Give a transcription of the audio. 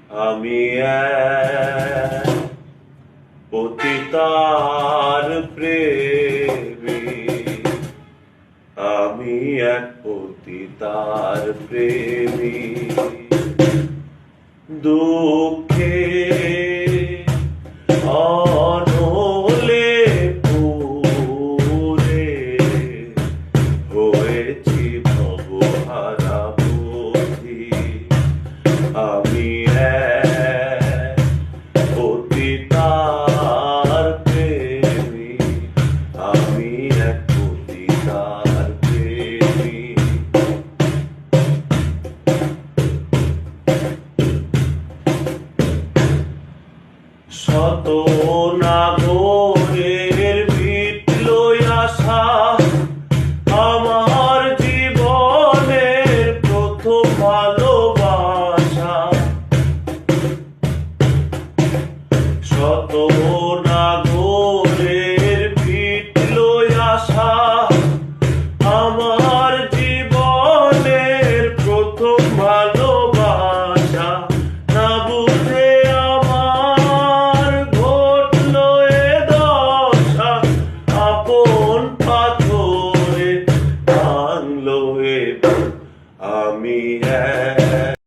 আমি এক পতিতার প্রেমিক, আমি এক পতিতার প্রেমিক। দুঃখে অনলে পুরে হয়েছি ভবহারা বুদ্ধি। আমি এক পতিতার প্রেমিক, আমি এক পতিতার প্রেমিক। শত